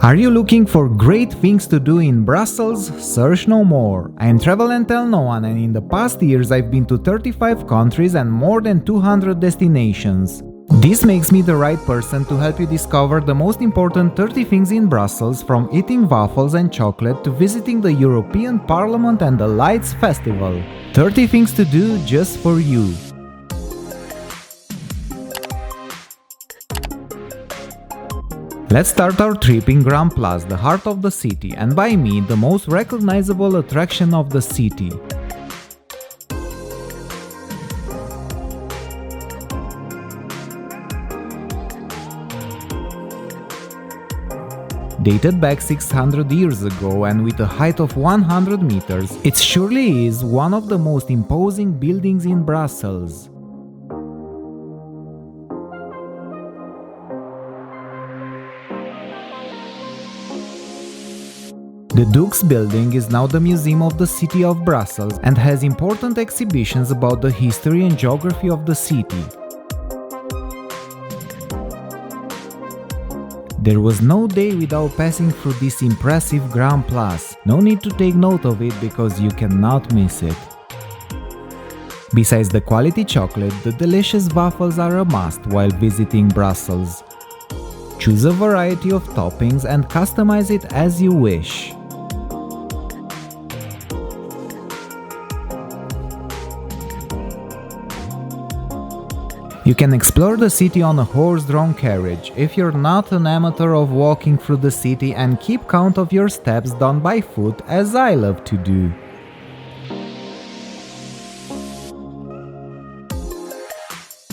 Are you looking for great things to do in Brussels? Search no more. I am Travel and Tell No One, and in the past years I've been to 35 countries and more than 200 destinations. This makes me the right person to help you discover the most important 30 things in Brussels, from eating waffles and chocolate to visiting the European Parliament and the Lights Festival. 30 things to do just for you. Let's start our trip in Grand Place, the heart of the city, and by me, the most recognizable attraction of the city. Dated back 600 years ago and with a height of 100 meters, it surely is one of the most imposing buildings in Brussels. The Duke's building is now the museum of the city of Brussels and has important exhibitions about the history and geography of the city. There was no day without passing through this impressive Grand Place. No need to take note of it because you cannot miss it. Besides the quality chocolate, the delicious waffles are a must while visiting Brussels. Choose a variety of toppings and customize it as you wish. You can explore the city on a horse-drawn carriage if you're not an amateur of walking through the city and keep count of your steps done by foot, as I love to do.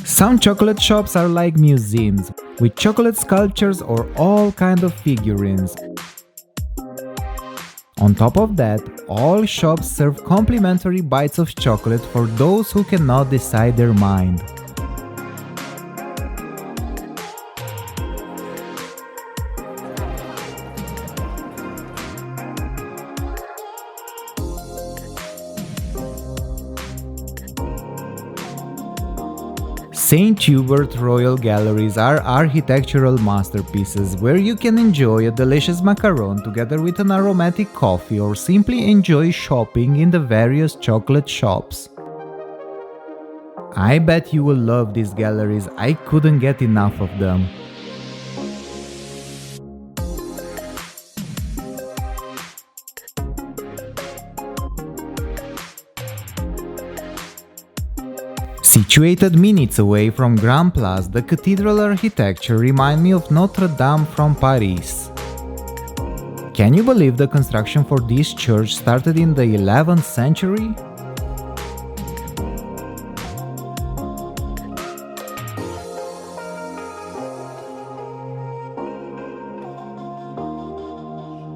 Some chocolate shops are like museums, with chocolate sculptures or all kinds of figurines. On top of that, all shops serve complimentary bites of chocolate for those who cannot decide their mind. Saint-Hubert Royal Galleries are architectural masterpieces where you can enjoy a delicious macaron together with an aromatic coffee or simply enjoy shopping in the various chocolate shops. I bet you will love these galleries, I couldn't get enough of them. Situated minutes away from Grand Place, the cathedral architecture reminds me of Notre Dame from Paris. Can you believe the construction for this church started in the 11th century?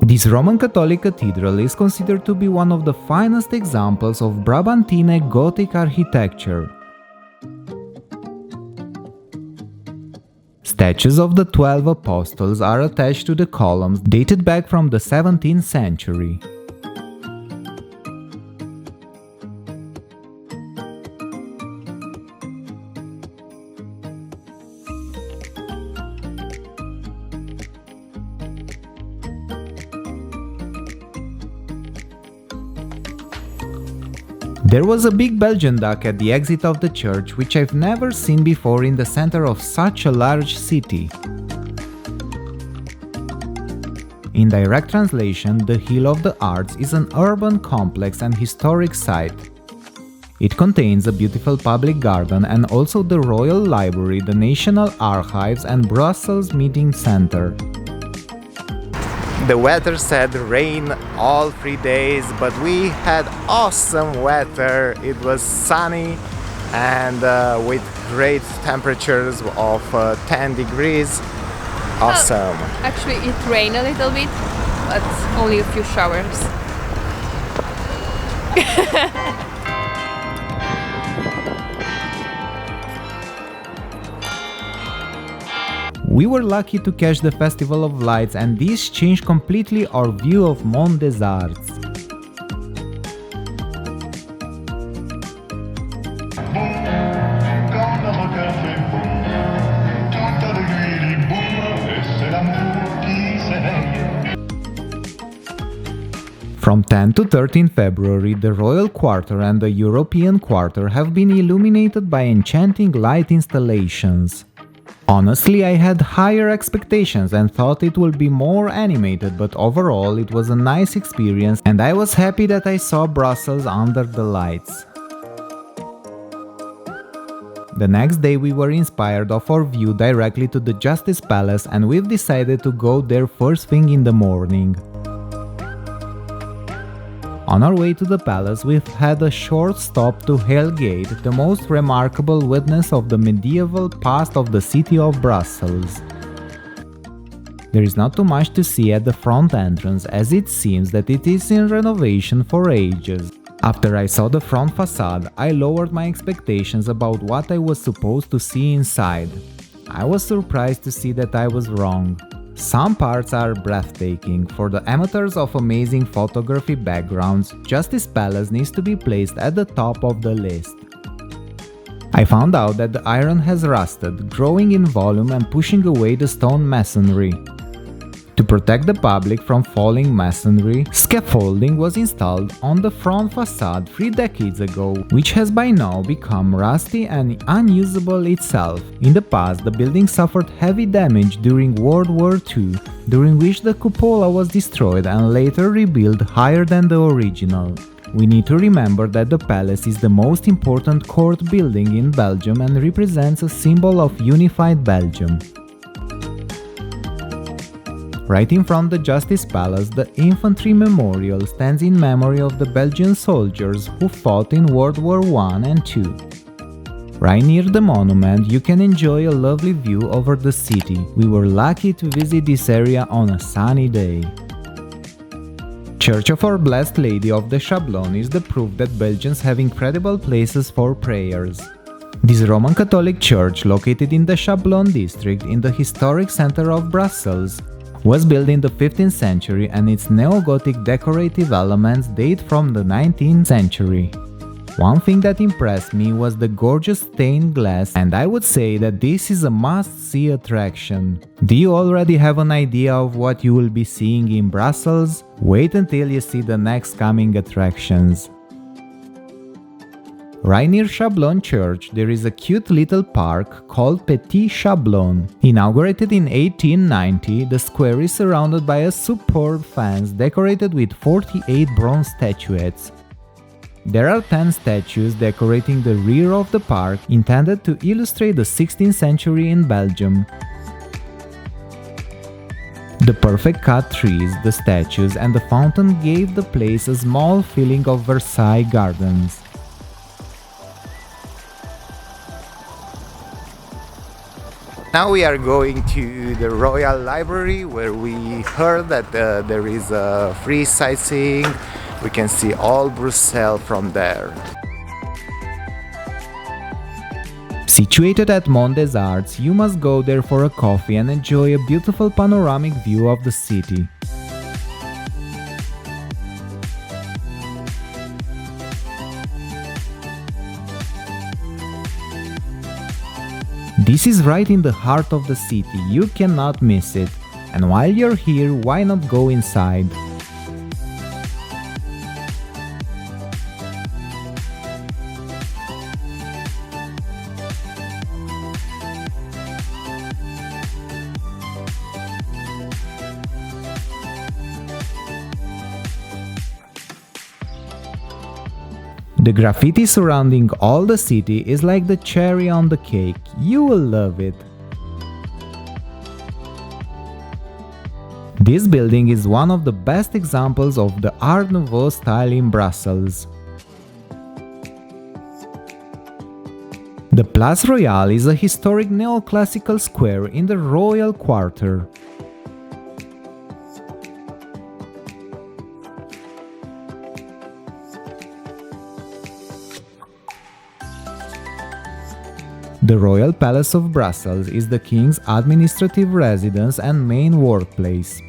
This Roman Catholic cathedral is considered to be one of the finest examples of Brabantine Gothic architecture. Statues of the 12 apostles are attached to the columns, dated back from the 17th century. There was a big Belgian duck at the exit of the church, which I've never seen before in the center of such a large city. In direct translation, the Hill of the Arts is an urban complex and historic site. It contains a beautiful public garden and also the Royal Library, the National Archives and Brussels Meeting Center. The weather said rain all 3 days, but we had awesome weather. It was sunny and with great temperatures of 10 degrees. Awesome. Well, actually it rained a little bit, but only a few showers. We were lucky to catch the Festival of Lights, and this changed completely our view of Mont des Arts. Tout a de lui dit boum, et c'est l'amour qui s'éveille. From 10 to 13 February, the Royal Quarter and the European Quarter have been illuminated by enchanting light installations. Honestly, I had higher expectations and thought it would be more animated, but overall it was a nice experience and I was happy that I saw Brussels under the lights. The next day we were inspired of our view directly to the Justice Palace and we've decided to go there first thing in the morning. On our way to the palace, we've had a short stop to Halle Gate, the most remarkable witness of the medieval past of the city of Brussels. There is not too much to see at the front entrance, as it seems that it is in renovation for ages. After I saw the front facade, I lowered my expectations about what I was supposed to see inside. I was surprised to see that I was wrong. Some parts are breathtaking. For the amateurs of amazing photography backgrounds, Justice Palace needs to be placed at the top of the list. I found out that the iron has rusted, growing in volume and pushing away the stone masonry. To protect the public from falling masonry, scaffolding was installed on the front facade 3 decades ago, which has by now become rusty and unusable itself. In the past, the building suffered heavy damage during World War II, during which the cupola was destroyed and later rebuilt higher than the original. We need to remember that the palace is the most important court building in Belgium and represents a symbol of unified Belgium. Right in front of the Justice Palace, the Infantry Memorial stands in memory of the Belgian soldiers who fought in World War I and II. Right near the monument, you can enjoy a lovely view over the city. We were lucky to visit this area on a sunny day. Church of Our Blessed Lady of the Sablon is the proof that Belgians have incredible places for prayers. This Roman Catholic church, located in the Sablon district in the historic center of Brussels, was built in the 15th century and its neo-Gothic decorative elements date from the 19th century. One thing that impressed me was the gorgeous stained glass, and I would say that this is a must-see attraction. Do you already have an idea of what you will be seeing in Brussels? Wait until you see the next coming attractions. Right near Sablon Church, there is a cute little park called Petit Sablon. Inaugurated in 1890, the square is surrounded by a superb fence decorated with 48 bronze statuettes. There are 10 statues decorating the rear of the park, intended to illustrate the 16th century in Belgium. The perfect cut trees, the statues and the fountain gave the place a small feeling of Versailles Gardens. Now we are going to the Royal Library, where we heard that there is a free sightseeing. We can see all Brussels from there. Situated at Mont des Arts, you must go there for a coffee and enjoy a beautiful panoramic view of the city. This is right in the heart of the city, you cannot miss it. And while you're here, why not go inside? The graffiti surrounding all the city is like the cherry on the cake. You will love it. This building is one of the best examples of the Art Nouveau style in Brussels. The Place Royale is a historic neoclassical square in the Royal Quarter. The Royal Palace of Brussels is the King's administrative residence and main workplace.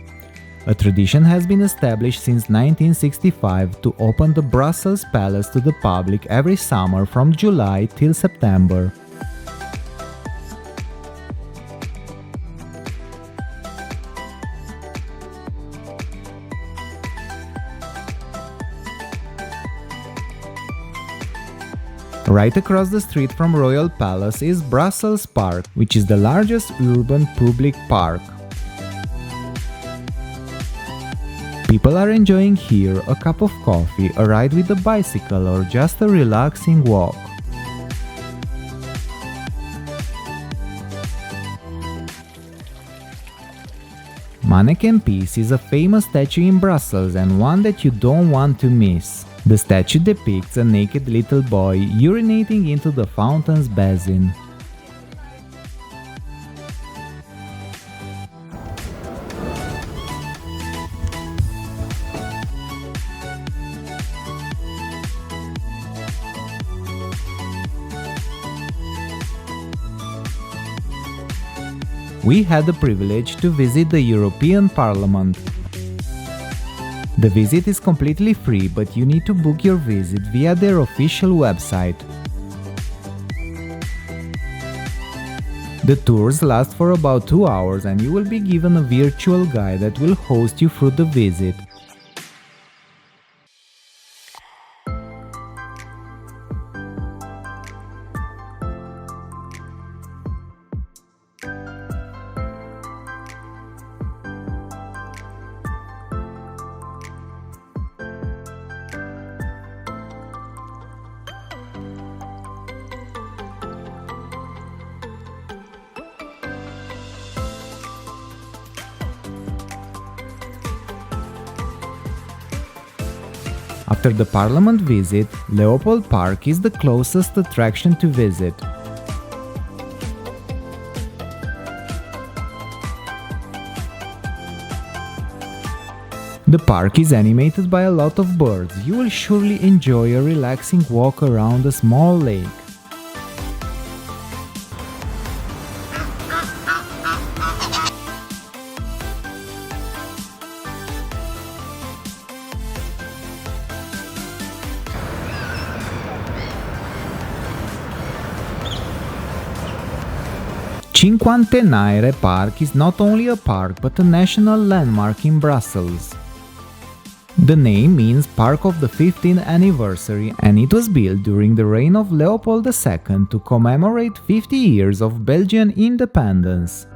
A tradition has been established since 1965 to open the Brussels Palace to the public every summer from July till September. Right across the street from Royal Palace is Brussels Park, which is the largest urban public park. People are enjoying here a cup of coffee, a ride with a bicycle, or just a relaxing walk. Manneken Pis is a famous statue in Brussels and one that you don't want to miss. The statue depicts a naked little boy urinating into the fountain's basin. We had the privilege to visit the European Parliament. The visit is completely free, but you need to book your visit via their official website. The tours last for about 2 hours and you will be given a virtual guide that will host you through the visit. After the Parliament visit, Leopold Park is the closest attraction to visit. The park is animated by a lot of birds. You will surely enjoy a relaxing walk around a small lake. Cinquantenaire Park is not only a park but a national landmark in Brussels. The name means Park of the 15th Anniversary and it was built during the reign of Leopold II to commemorate 50 years of Belgian independence.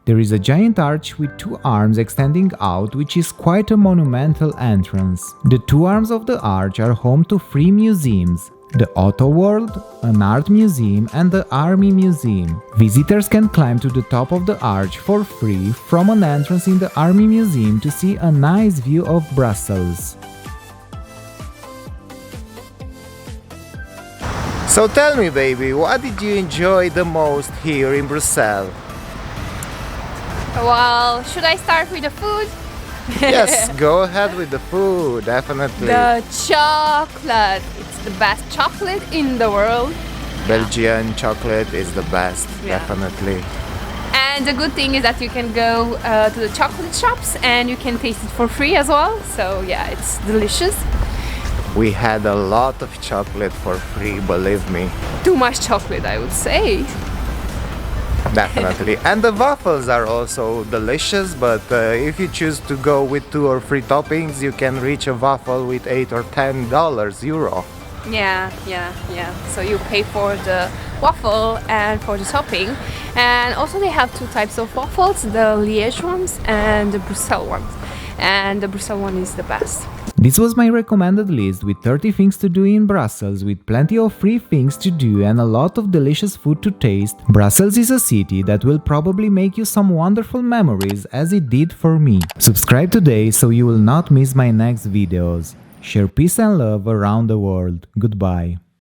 There is a giant arch with 2 arms extending out, which is quite a monumental entrance. The 2 arms of the arch are home to 3 museums: the Auto World, an art museum and the Army Museum. Visitors can climb to the top of the arch for free from an entrance in the Army Museum to see a nice view of Brussels. So tell me, baby, what did you enjoy the most here in Brussels? Well, should I start with the food? Yes, go ahead with the food, definitely. The chocolate. It's the best chocolate in the world. Belgian chocolate is the best, Yeah. definitely. And the good thing is that you can go to the chocolate shops and you can taste it for free as well. So yeah, it's delicious. We had a lot of chocolate for free, believe me. Too much chocolate, I would say. Definitely. And the waffles are also delicious, but if you choose to go with 2 or 3 toppings, you can reach a waffle with $8 or $10 euro. Yeah. So you pay for the waffle and for the topping. And also they have 2 types of waffles, the Liège ones and the Brussels ones. And the Brussels one is the best. This was my recommended list with 30 things to do in Brussels, with plenty of free things to do and a lot of delicious food to taste. Brussels is a city that will probably make you some wonderful memories, as it did for me. Subscribe today so you will not miss my next videos. Share peace and love around the world. Goodbye.